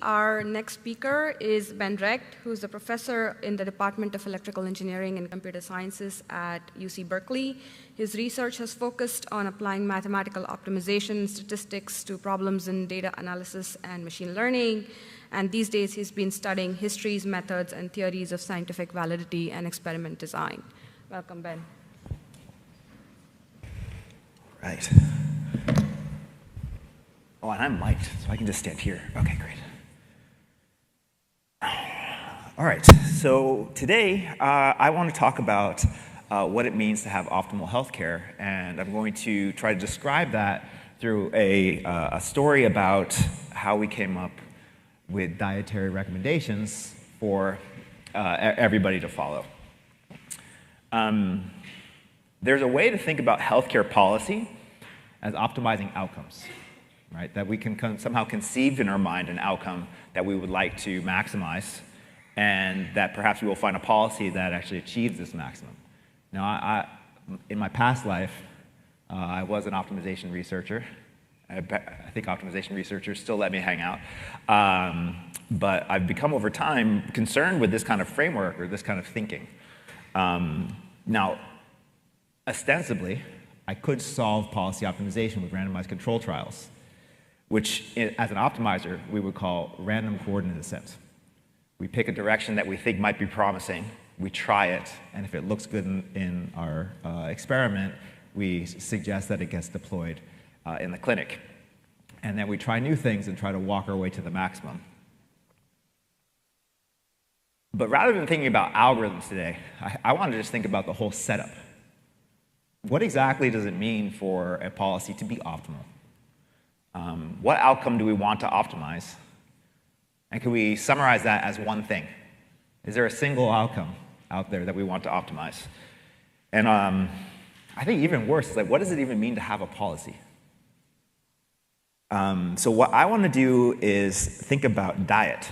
Our next speaker is Ben Recht, who's a professor in the Department of Electrical Engineering and Computer Sciences at UC Berkeley. His research has focused on applying mathematical optimization and statistics to problems in data analysis and machine learning. And these days, he's been studying histories, methods, and theories of scientific validity and experiment design. Welcome, Ben. Right. Oh, and I'm mic'd, so I can just stand here. Okay, great. All right, so today I want to talk about what it means to have optimal healthcare, and I'm going to try to describe that through a story about how we came up with dietary recommendations for everybody to follow. There's a way to think about healthcare policy as optimizing outcomes, right? That we can somehow conceive in our mind an outcome that we would like to maximize, and that perhaps we will find a policy that actually achieves this maximum. Now, in my past life, I was an optimization researcher. I think optimization researchers still let me hang out. But I've become, over time, concerned with this kind of framework or this kind of thinking. Now, ostensibly, I could solve policy optimization with randomized control trials, which, as an optimizer, we would call random coordinate ascent. We pick a direction that we think might be promising, we try it, and if it looks good in our experiment, we suggest that it gets deployed in the clinic. And then we try new things and try to walk our way to the maximum. But rather than thinking about algorithms today, I want to just think about the whole setup. What exactly does it mean for a policy to be optimal? What outcome do we want to optimize? And can we summarize that as one thing? Is there a single outcome out there that we want to optimize? And I think even worse is, like, what does it even mean to have a policy? So what I want to do is think about diet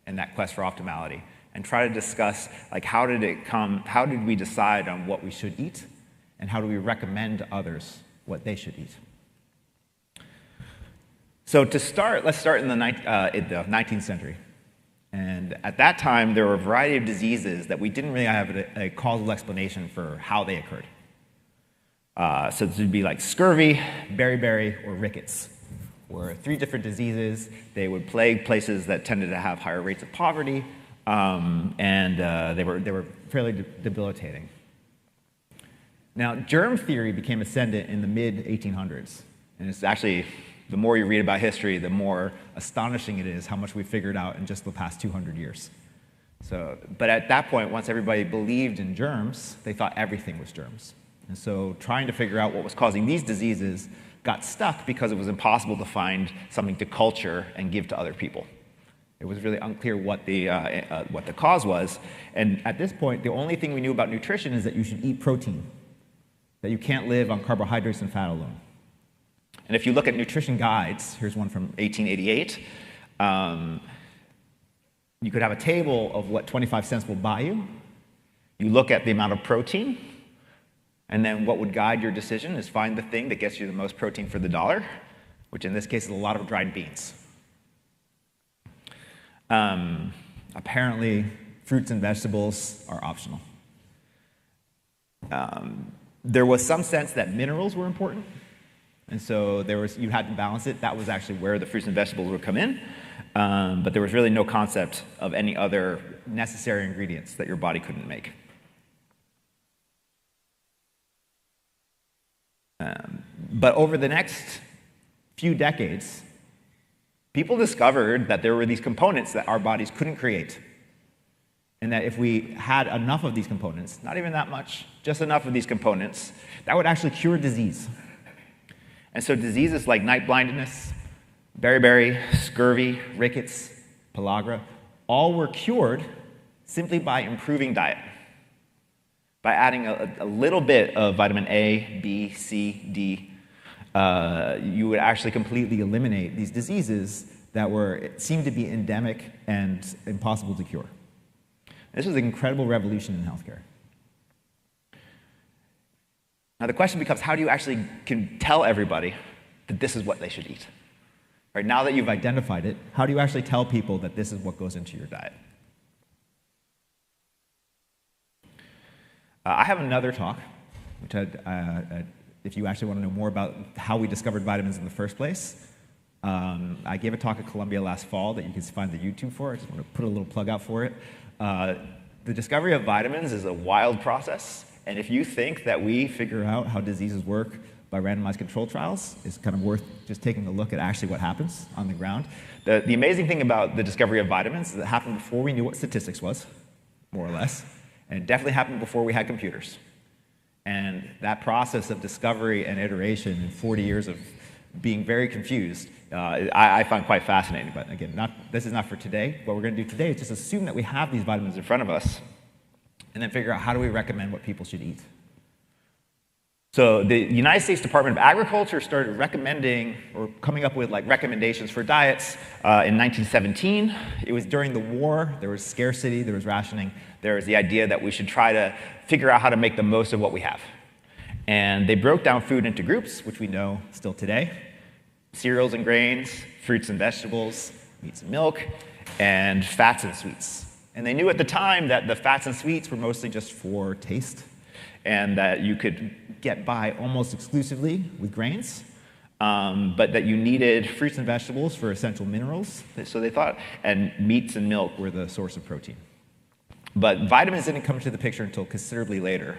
and that quest for optimality, and try to discuss, like, how did we decide on what we should eat, and how do we recommend to others what they should eat? So to start, let's start in the 19th century. And at that time, there were a variety of diseases that we didn't really have a causal explanation for how they occurred. So this would be like scurvy, beriberi, or rickets, were three different diseases. They would plague places that tended to have higher rates of poverty, and they were fairly debilitating. Now, germ theory became ascendant in the mid-1800s, and it's actually, the more you read about history, the more astonishing it is how much we figured out in just the past 200 years. But at that point, once everybody believed in germs, they thought everything was germs. And so trying to figure out what was causing these diseases got stuck because it was impossible to find something to culture and give to other people. It was really unclear what the cause was. And at this point, the only thing we knew about nutrition is that you should eat protein, that you can't live on carbohydrates and fat alone. And if you look at nutrition guides, here's one from 1888, you could have a table of what 25 cents will buy you. You look at the amount of protein, and then what would guide your decision is find the thing that gets you the most protein for the dollar, which in this case is a lot of dried beans. Apparently, fruits and vegetables are optional. There was some sense that minerals were important, and so you had to balance it. That was actually where the fruits and vegetables would come in, but there was really no concept of any other necessary ingredients that your body couldn't make. But over the next few decades, people discovered that there were these components that our bodies couldn't create, and that if we had enough of these components, not even that much, just enough of these components, that would actually cure disease. And so diseases like night blindness, beriberi, scurvy, rickets, pellagra, all were cured simply by improving diet. By adding a little bit of vitamin A, B, C, D, you would actually completely eliminate these diseases that seemed to be endemic and impossible to cure. This was an incredible revolution in healthcare. Now the question becomes, how do you actually can tell everybody that this is what they should eat? Right, now that you've identified it, how do you actually tell people that this is what goes into your diet? I have another talk, which if you actually want to know more about how we discovered vitamins in the first place, I gave a talk at Columbia last fall that you can find the YouTube for. I just want to put a little plug out for it. The discovery of vitamins is a wild process, and if you think that we figure out how diseases work by randomized control trials, it's kind of worth just taking a look at actually what happens on the ground. The amazing thing about the discovery of vitamins is it happened before we knew what statistics was, more or less, and it definitely happened before we had computers. And that process of discovery and iteration in 40 years of being very confused, I find quite fascinating. But again, this is not for today. What we're going to do today is just assume that we have these vitamins in front of us and then figure out how do we recommend what people should eat. So the United States Department of Agriculture started recommending or coming up with like recommendations for diets in 1917. It was during the war. There was scarcity. There was rationing. There was the idea that we should try to figure out how to make the most of what we have. And they broke down food into groups, which we know still today: cereals and grains, fruits and vegetables, meats and milk, and fats and sweets. And they knew at the time that the fats and sweets were mostly just for taste, and that you could get by almost exclusively with grains, but that you needed fruits and vegetables for essential minerals, so they thought, and meats and milk were the source of protein. But vitamins didn't come into the picture until considerably later.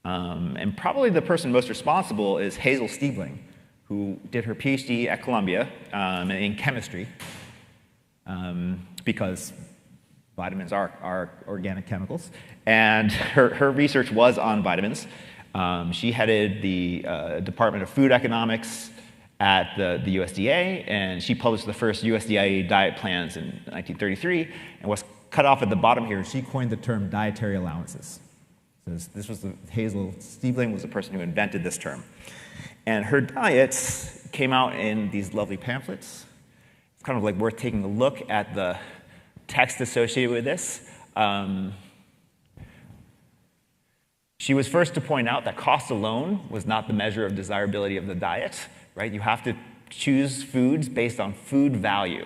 And probably the person most responsible is Hazel Stigler, who did her PhD at Columbia in chemistry, because vitamins are organic chemicals. And her research was on vitamins. She headed the Department of Food Economics at the USDA, and she published the first USDA diet plans in 1933. And what's cut off at the bottom here, she coined the term dietary allowances. So this was Hazel Stigler was the person who invented this term. And her diets came out in these lovely pamphlets. It's kind of like worth taking a look at the text associated with this. She was first to point out that cost alone was not the measure of desirability of the diet, right? You have to choose foods based on food value,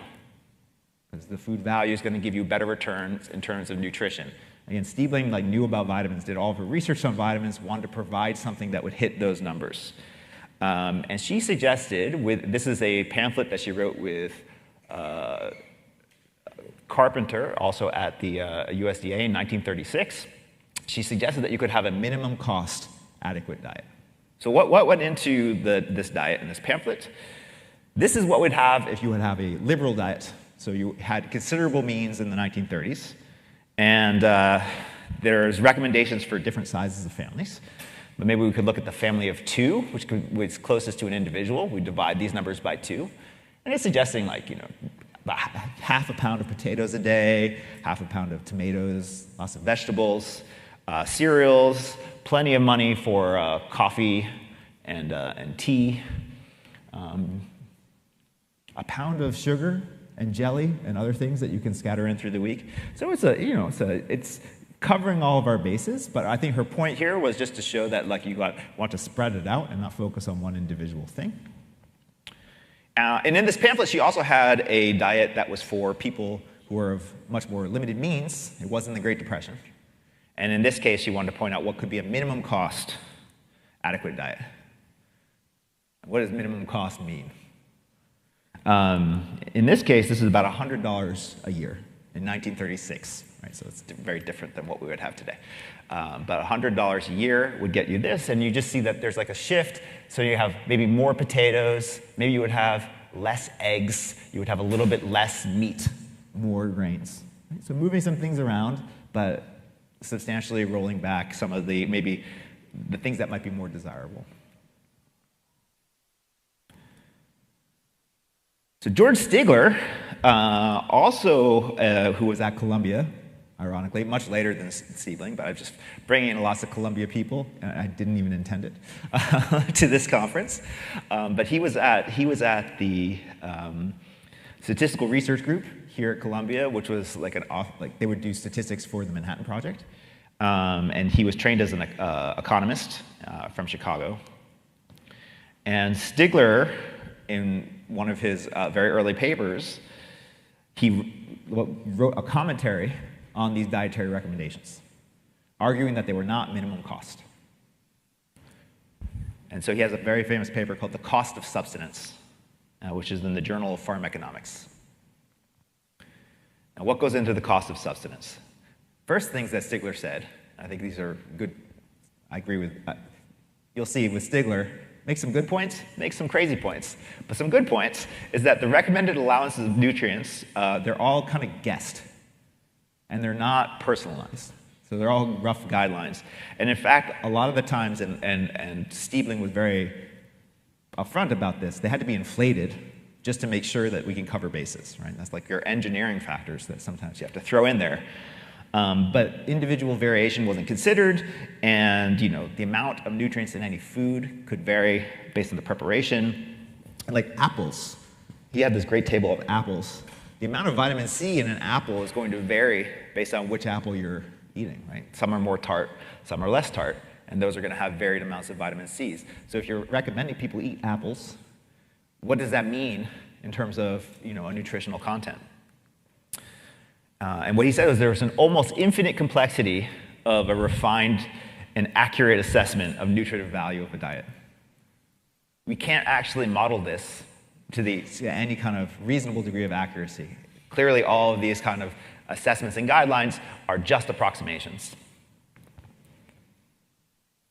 because the food value is going to give you better returns in terms of nutrition. Again, Stigler knew about vitamins, did all of her research on vitamins, wanted to provide something that would hit those numbers. And she suggested, this is a pamphlet that she wrote with Carpenter, also at the USDA in 1936. She suggested that you could have a minimum cost adequate diet. So what went into this diet in this pamphlet? This is what we'd have if you would have a liberal diet. So you had considerable means in the 1930s. And there's recommendations for different sizes of families. But maybe we could look at the family of 2, which was closest to an individual. We divide these numbers by 2. And it's suggesting about half a pound of potatoes a day, half a pound of tomatoes, lots of vegetables, cereals, plenty of money for coffee and tea, a pound of sugar and jelly and other things that you can scatter in through the week. So it's covering all of our bases, but I think her point here was just to show that you want to spread it out and not focus on one individual thing. And in this pamphlet, she also had a diet that was for people who were of much more limited means. It wasn't the Great Depression. And in this case, she wanted to point out what could be a minimum cost adequate diet. What does minimum cost mean? In this case, this is about $100 a year in 1936. Right? So it's very different than what we would have today. But $100 a year would get you this, and you just see that there's a shift. So you have maybe more potatoes, maybe you would have less eggs, you would have a little bit less meat, more grains. Right? So moving some things around, but substantially rolling back some of maybe the things that might be more desirable. So George Stigler, also who was at Columbia, ironically, much later than Stigler, but I'm just bringing in lots of Columbia people. I didn't even intend it to this conference. But he was at the Statistical Research Group here at Columbia, which was they would do statistics for the Manhattan Project. And he was trained as an economist from Chicago. And Stigler, one of his very early papers, he wrote a commentary on these dietary recommendations, arguing that they were not minimum cost. And so he has a very famous paper called The Cost of Subsistence, which is in the Journal of Farm Economics. Now, what goes into the cost of subsistence? First things that Stigler said, I think these are good, I agree with, you'll see with Stigler, make some good points, make some crazy points. But some good points is that the recommended allowances of nutrients, they're all kind of guessed, and they're not personalized. So they're all rough guidelines. And in fact, a lot of the times, and Stigler was very upfront about this, they had to be inflated just to make sure that we can cover bases, right? That's like your engineering factors that sometimes you have to throw in there. But individual variation wasn't considered, and the amount of nutrients in any food could vary based on the preparation. And like apples, he had this great table of apples. The amount of vitamin C in an apple is going to vary based on which apple you're eating, right? Some are more tart, some are less tart, and those are going to have varied amounts of vitamin C's. So if you're recommending people eat apples, what does that mean in terms of a nutritional content? And what he said was there was an almost infinite complexity of a refined and accurate assessment of nutritive value of a diet. We can't actually model this to any kind of reasonable degree of accuracy. Clearly, all of these kind of assessments and guidelines are just approximations.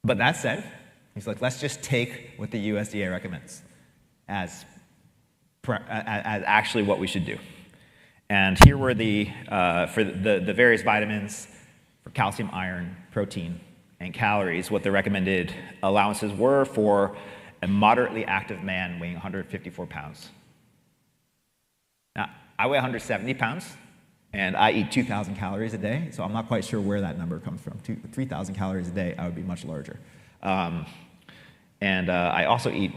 But that said, he's like, let's just take what the USDA recommends as actually what we should do. And here were for the various vitamins, for calcium, iron, protein, and calories, what the recommended allowances were for a moderately active man weighing 154 pounds. Now, I weigh 170 pounds, and I eat 2,000 calories a day, so I'm not quite sure where that number comes from. 3,000 calories a day, I would be much larger. I also eat,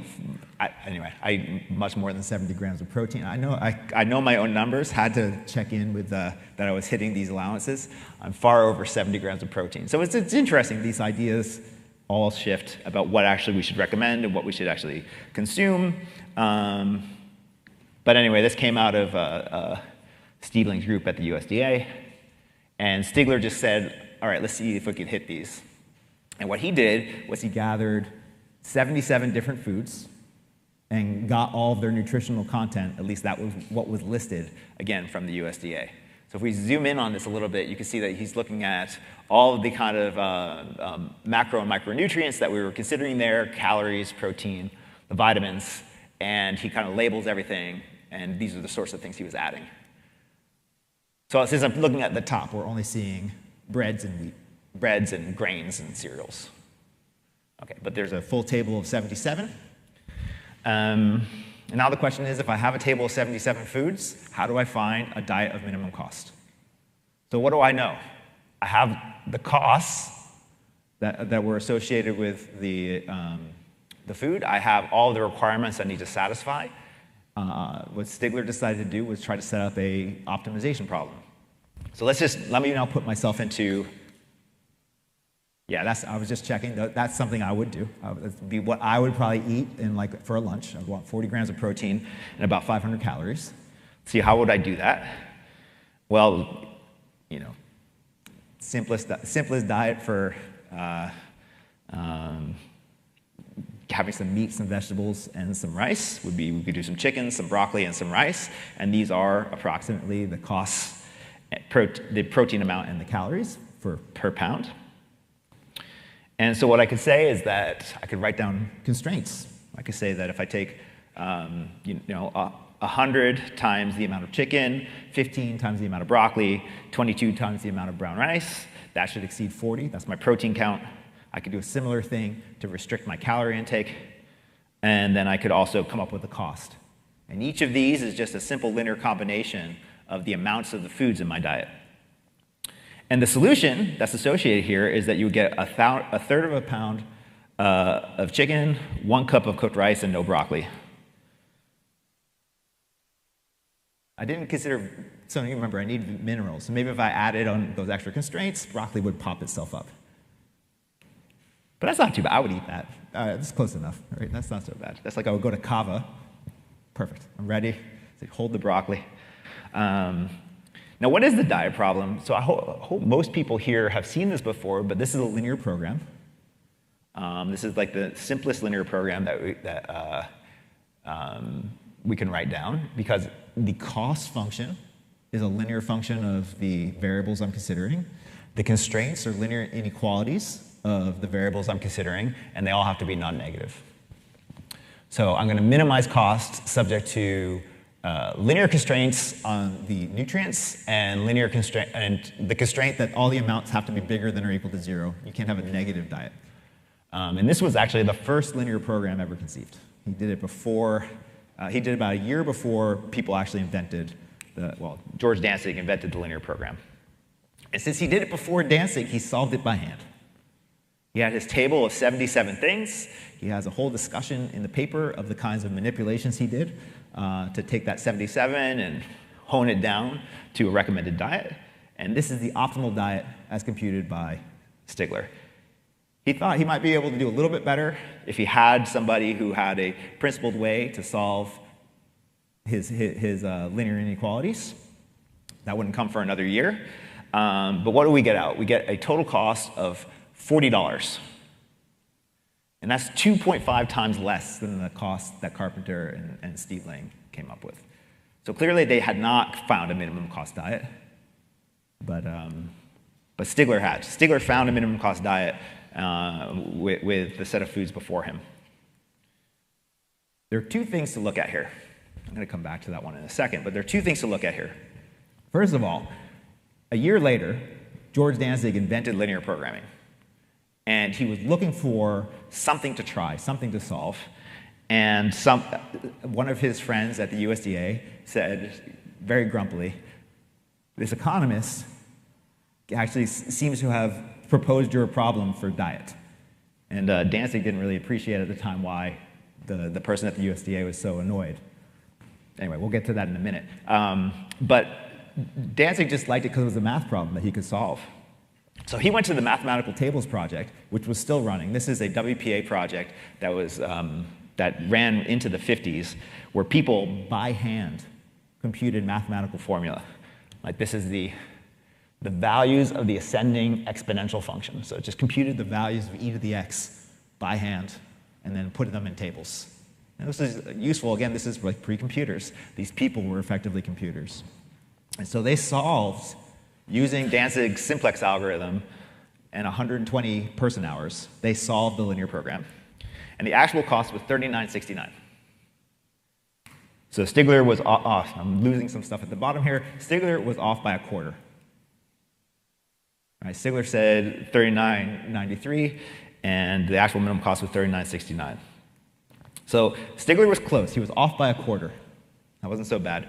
I eat much more than 70 grams of protein. I know my own numbers, had to check in with that I was hitting these allowances. I'm far over 70 grams of protein. So it's interesting, these ideas all shift about what actually we should recommend and what we should actually consume. But anyway, this came out of Stigling's group at the USDA, and Stigler just said, all right, let's see if we can hit these. And what he did was he gathered 77 different foods and got all of their nutritional content, at least that was what was listed, again, from the USDA. So if we zoom in on this a little bit, you can see that he's looking at all of the kind of macro and micronutrients that we were considering there, calories, protein, the vitamins, and he kind of labels everything, and these are the sorts of things he was adding. So since I'm looking at the top, we're only seeing breads and wheat, breads and grains and cereals. Okay, but there's a full table of 77. And now the question is, if I have a table of 77 foods, how do I find a diet of minimum cost? So what do I know? I have the costs that were associated with the food. I have all the requirements I need to satisfy. What Stigler decided to do was try to set up a optimization problem. So let me now put myself into, I was just checking. That's something I would do. That would be what I would probably eat for a lunch. I'd want 40 grams of protein and about 500 calories. See, how would I do that? Well, simplest diet for having some meat, some vegetables, and some rice would be, we could do some chicken, some broccoli, and some rice. And these are approximately the costs, the protein amount and the calories per pound. And so what I could say is that I could write down constraints. I could say that if I take 100 times the amount of chicken, 15 times the amount of broccoli, 22 times the amount of brown rice, that should exceed 40. That's my protein count. I could do a similar thing to restrict my calorie intake. And then I could also come up with a cost. And each of these is just a simple linear combination of the amounts of the foods in my diet. And the solution that's associated here is that you would get a third of a pound of chicken, 1 cup of cooked rice, and no broccoli. I didn't consider, so you remember, I need minerals. So maybe if I added on those extra constraints, broccoli would pop itself up. But that's not too bad. I would eat that. That's close enough, right? That's not so bad. That's like I would go to Kava Perfect. I'm ready. So hold the broccoli. Now, what is the diet problem? So I hope most people here have seen this before, but this is a linear program. This is like the simplest linear program that we can write down, because the cost function is a linear function of the variables I'm considering. The constraints are linear inequalities of the variables I'm considering, and they all have to be non-negative. So I'm going to minimize cost subject to linear constraints on the nutrients and linear constraint, and the constraint that all the amounts have to be bigger than or equal to 0. You can't have a negative diet. And this was actually the first linear program ever conceived. He did it before, he did it about a year before people actually invented George Dantzig invented the linear program. And since he did it before Dantzig, he solved it by hand. He had his table of 77 things. He has a whole discussion in the paper of the kinds of manipulations he did to take that 77 and hone it down to a recommended diet. And this is the optimal diet as computed by Stigler. He thought he might be able to do a little bit better if he had somebody who had a principled way to solve his linear inequalities. That wouldn't come for another year. But what do we get out? We get a total cost of $40. And that's 2.5 times less than the cost that Carpenter and Stigler came up with. So clearly they had not found a minimum cost diet, but Stigler had. Stigler found a minimum cost diet with the set of foods before him. There are two things to look at here. I'm going to come back to that one in a second, but there are two things to look at here. First of all, a year later, George Dantzig invented linear programming. And he was looking for something to try, something to solve. And one of his friends at the USDA said, very grumpily, this economist actually seems to have proposed your problem for diet. And Dantzig didn't really appreciate at the time why the person at the USDA was so annoyed. Anyway, we'll get to that in a minute. But Dantzig just liked it because it was a math problem that he could solve. So he went to the Mathematical Tables Project, which was still running. This is a WPA project that was that ran into the 50s, where people by hand computed mathematical formula. Like this is the values of the ascending exponential function. So it just computed the values of e to the x by hand and then put them in tables. And this is useful. Again, this is like pre-computers. These people were effectively computers. And so they solved, using Dantzig's simplex algorithm and 120 person hours, they solved the linear program. And the actual cost was $39.69. So Stigler was off. I'm losing some stuff at the bottom here. Stigler was off by a quarter. All right, Stigler said $39.93, and the actual minimum cost was $39.69. So Stigler was close. He was off by a quarter. That wasn't so bad.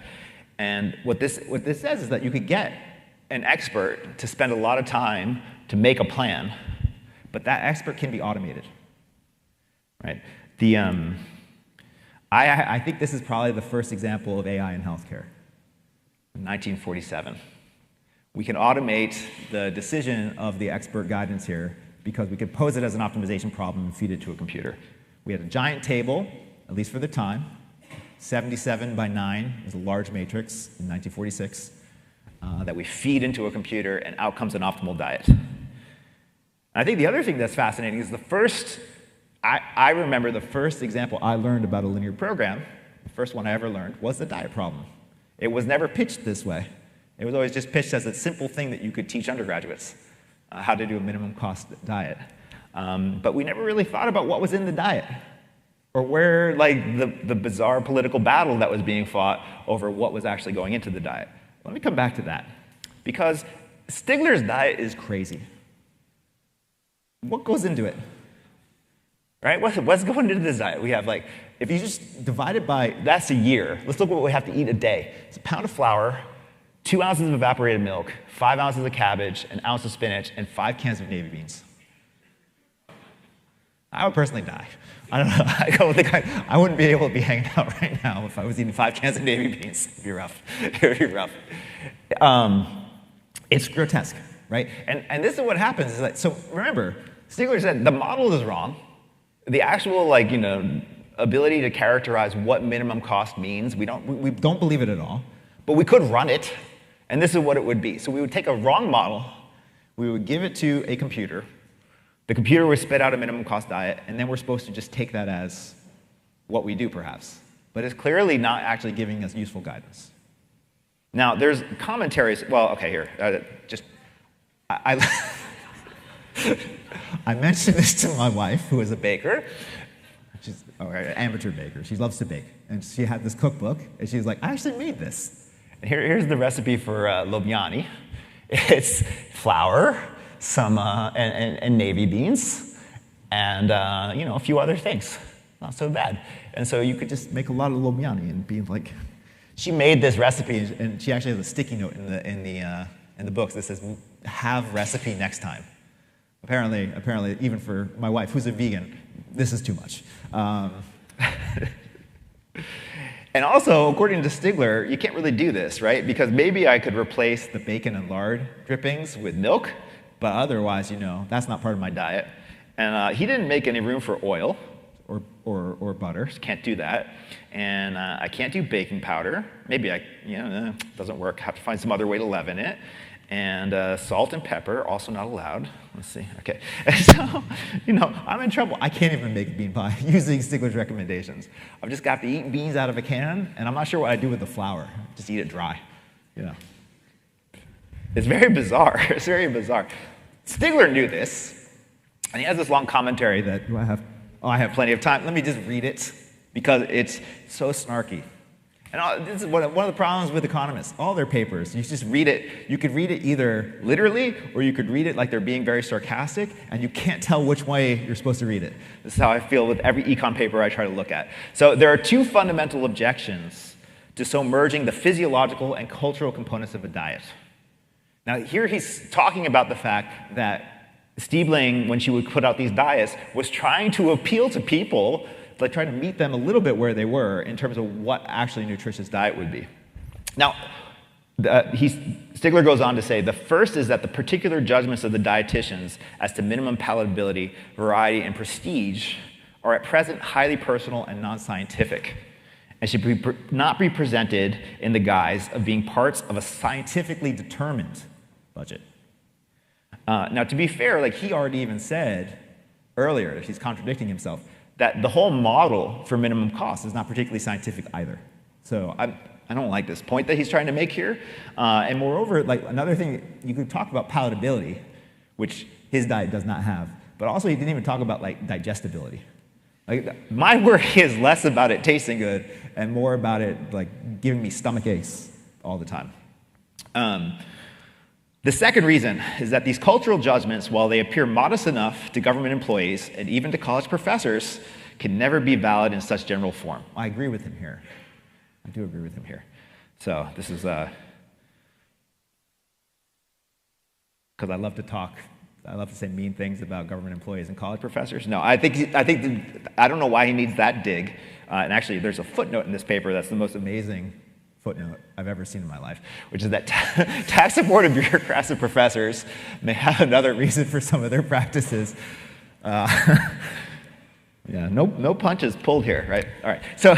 And what this says is that you could get an expert to spend a lot of time to make a plan, but that expert can be automated, right? I think this is probably the first example of AI in healthcare, in 1947. We can automate the decision of the expert guidance here because we could pose it as an optimization problem and feed it to a computer. We had a giant table, at least for the time. 77 by 9 is a large matrix in 1946 that we feed into a computer, and out comes an optimal diet. And I think the other thing that's fascinating is I remember the first example I learned about a linear program, the first one I ever learned, was the diet problem. It was never pitched this way. It was always just pitched as a simple thing that you could teach undergraduates, how to do a minimum cost diet. But we never really thought about what was in the diet, or where the bizarre political battle that was being fought over what was actually going into the diet. Let me come back to that, because Stigler's diet is crazy. What goes into it? Right? What's going into this diet? We have if you just divide it by, that's a year. Let's look at what we have to eat a day. It's a pound of flour, 2 ounces of evaporated milk, 5 ounces of cabbage, an ounce of spinach, and 5 cans of navy beans. I would personally die. I don't know. I wouldn't be able to be hanging out right now if I was eating 5 cans of navy beans. It'd be rough. It would be rough. It's grotesque, right? And this is what happens. Is so remember, Stigler said the model is wrong. The actual ability to characterize what minimum cost means. We don't believe it at all. But we could run it, and this is what it would be. So we would take a wrong model, we would give it to a computer, the computer would spit out a minimum cost diet, and then we're supposed to just take that as what we do, perhaps. But it's clearly not actually giving us useful guidance. Now, there's commentaries. Well, okay, here. I mentioned this to my wife, who is a baker. She's an amateur baker. She loves to bake. And she had this cookbook, and she was like, I actually made this. And here's the recipe for lobiani. It's flour, some and navy beans, and a few other things. Not so bad. And so you could just make a lot of lobiani and be like, she made this recipe, and she actually has a sticky note in the books that says, "Have recipe next time." Apparently, even for my wife, who's a vegan, this is too much. And also, according to Stigler, you can't really do this, right? Because maybe I could replace the bacon and lard drippings with milk, but otherwise, that's not part of my diet. And he didn't make any room for oil or butter, so can't do that. And I can't do baking powder. Maybe doesn't work. Have to find some other way to leaven it. And salt and pepper, also not allowed. Let's see, okay. And so, I'm in trouble. I can't even make bean pie using Stigler's recommendations. I've just got to eat beans out of a can, and I'm not sure what I do with the flour. Just eat it dry, It's very bizarre. It's very bizarre. Stigler knew this, and he has this long commentary that, I have plenty of time. Let me just read it, because it's so snarky. And this is one of the problems with economists. All their papers, you just read it. You could read it either literally, or you could read it like they're being very sarcastic, and you can't tell which way you're supposed to read it. This is how I feel with every econ paper I try to look at. So there are two fundamental objections to so merging the physiological and cultural components of a diet. Now here he's talking about the fact that Stiebling, when she would put out these diets, was trying to appeal to people, like trying to meet them a little bit where they were in terms of what actually a nutritious diet would be. Now, Stigler goes on to say, the first is that the particular judgments of the dietitians as to minimum palatability, variety, and prestige are at present highly personal and non-scientific, and should not be presented in the guise of being parts of a scientifically determined budget. Now, to be fair, he already even said earlier, he's contradicting himself, that the whole model for minimum cost is not particularly scientific either. So I don't like this point that he's trying to make here. And moreover, another thing, you could talk about palatability, which his diet does not have, but also he didn't even talk about digestibility. My worry is less about it tasting good and more about it giving me stomach aches all the time. The second reason is that these cultural judgments, while they appear modest enough to government employees and even to college professors, can never be valid in such general form. I agree with him here. I do agree with him here. So this is because I love to talk. I love to say mean things about government employees and college professors. No, I don't know why he needs that dig. And actually, there's a footnote in this paper that's the most amazing footnote I've ever seen in my life, which is that tax-supported bureaucrats and professors may have another reason for some of their practices. No punches pulled here, right? All right. So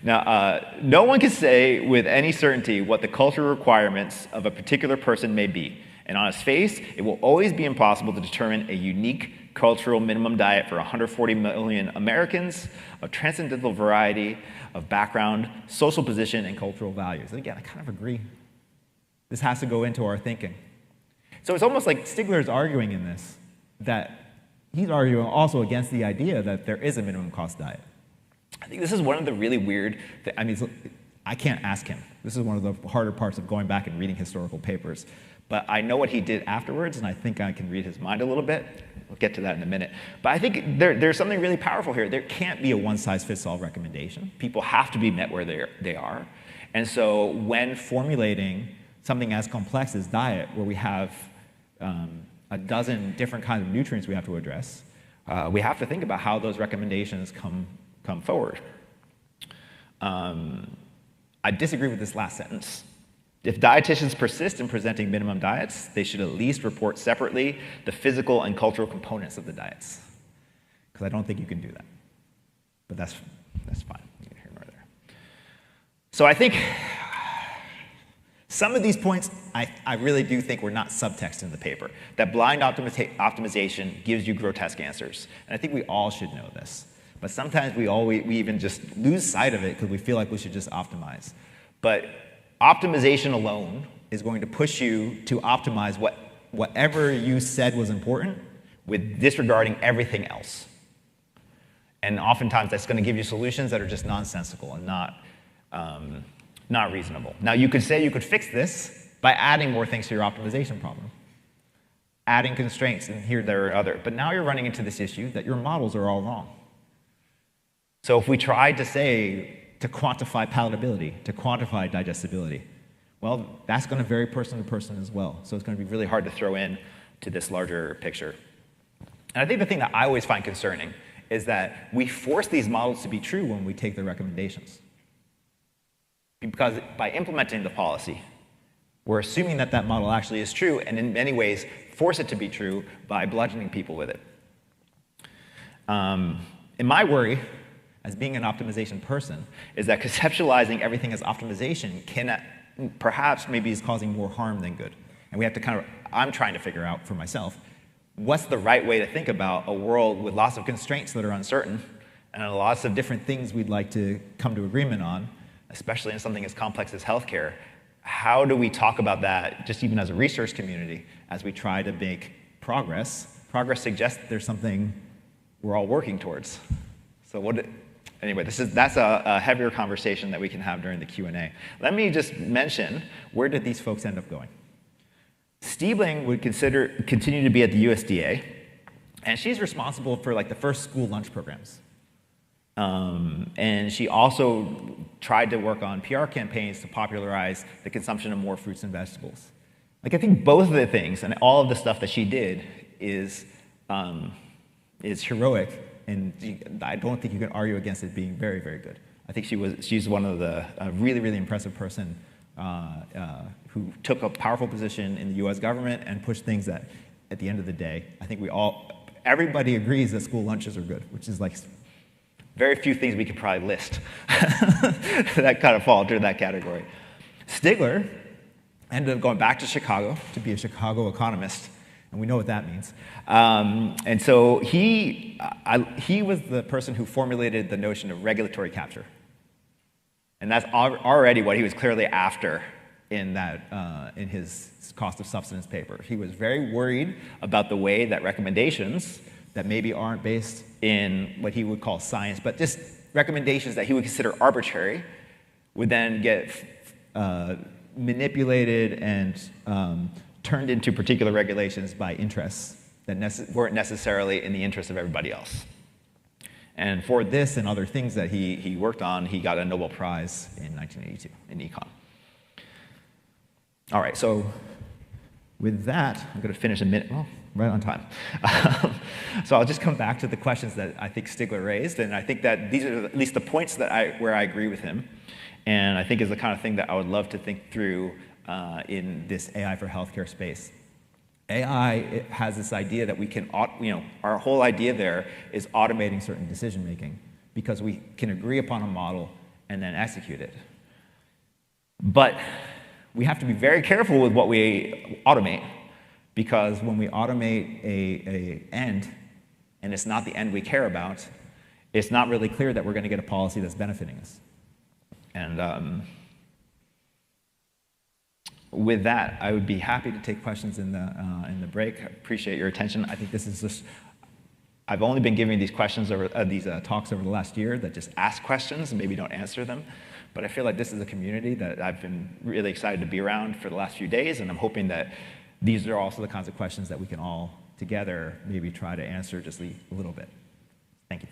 now, no one can say with any certainty what the cultural requirements of a particular person may be. And on its face, it will always be impossible to determine a unique cultural minimum diet for 140 million Americans of transcendental variety of background, social position, and cultural values. And again, I kind of agree. This has to go into our thinking. So it's almost like Stigler is arguing in this, that he's arguing also against the idea that there is a minimum cost diet. I think this is one of the really weird, I can't ask him. This is one of the harder parts of going back and reading historical papers. But I know what he did afterwards, and I think I can read his mind a little bit. We'll get to that in a minute. But I think there's something really powerful here. There can't be a one-size-fits-all recommendation. People have to be met where they are. And so when formulating something as complex as diet, where we have a dozen different kinds of nutrients we have to address, we have to think about how those recommendations come forward. I disagree with this last sentence. If dietitians persist in presenting minimum diets, they should at least report separately the physical and cultural components of the diets, because I don't think you can do that. But that's fine. Neither here nor there. So I think some of these points, I really do think were not subtext in the paper, that blind optimization gives you grotesque answers. And I think we all should know this. But sometimes we even just lose sight of it because we feel like we should just optimize. But optimization alone is going to push you to optimize whatever you said was important with disregarding everything else. And oftentimes that's going to give you solutions that are just nonsensical and not reasonable. Now you could say you could fix this by adding more things to your optimization problem. Adding constraints, and here there are other. But now you're running into this issue that your models are all wrong. So if we tried to quantify palatability, to quantify digestibility, well, that's going to vary person to person as well. So it's going to be really hard to throw in to this larger picture. And I think the thing that I always find concerning is that we force these models to be true when we take their recommendations. Because by implementing the policy, we're assuming that that model actually is true, and in many ways force it to be true by bludgeoning people with it. And my worry, as being an optimization person, is that conceptualizing everything as optimization perhaps maybe is causing more harm than good. And we have to I'm trying to figure out for myself, what's the right way to think about a world with lots of constraints that are uncertain and lots of different things we'd like to come to agreement on, especially in something as complex as healthcare. How do we talk about that, just even as a research community, as we try to make progress? Progress suggests that there's something we're all working towards. So anyway, that's a heavier conversation that we can have during the Q&A. Let me just mention, where did these folks end up going? Stiebling would continue to be at the USDA, and she's responsible for the first school lunch programs. And she also tried to work on PR campaigns to popularize the consumption of more fruits and vegetables. I think both of the things and all of the stuff that she did is heroic, and I don't think you can argue against it being very, very good. I think she's one of the really, really impressive person who took a powerful position in the U.S. government and pushed things that, at the end of the day, I think everybody agrees that school lunches are good, which is very few things we could probably list that kind of fall into that category. Stigler ended up going back to Chicago to be a Chicago economist, and we know what that means. And so he was the person who formulated the notion of regulatory capture. And that's already what he was clearly after in his cost of substance paper. He was very worried about the way that recommendations that maybe aren't based in what he would call science, but just recommendations that he would consider arbitrary, would then get manipulated and turned into particular regulations by interests that weren't necessarily in the interest of everybody else. And for this and other things that he worked on, he got a Nobel Prize in 1982 in econ. All right, so with that, I'm going to finish a minute, right on time. So I'll just come back to the questions that I think Stigler raised, and I think that these are at least the points where I agree with him, and I think is the kind of thing that I would love to think through in this AI for healthcare space. AI has this idea that we can, our whole idea there is automating certain decision making because we can agree upon a model and then execute it. But we have to be very careful with what we automate, because when we automate a end and it's not the end we care about, it's not really clear that we're going to get a policy that's benefiting us. And with that, I would be happy to take questions in the break. I appreciate your attention. I think this is just, I've only been giving these questions these talks over the last year that just ask questions and maybe don't answer them. But I feel like this is a community that I've been really excited to be around for the last few days, and I'm hoping that these are also the kinds of questions that we can all together maybe try to answer just a little bit. Thank you.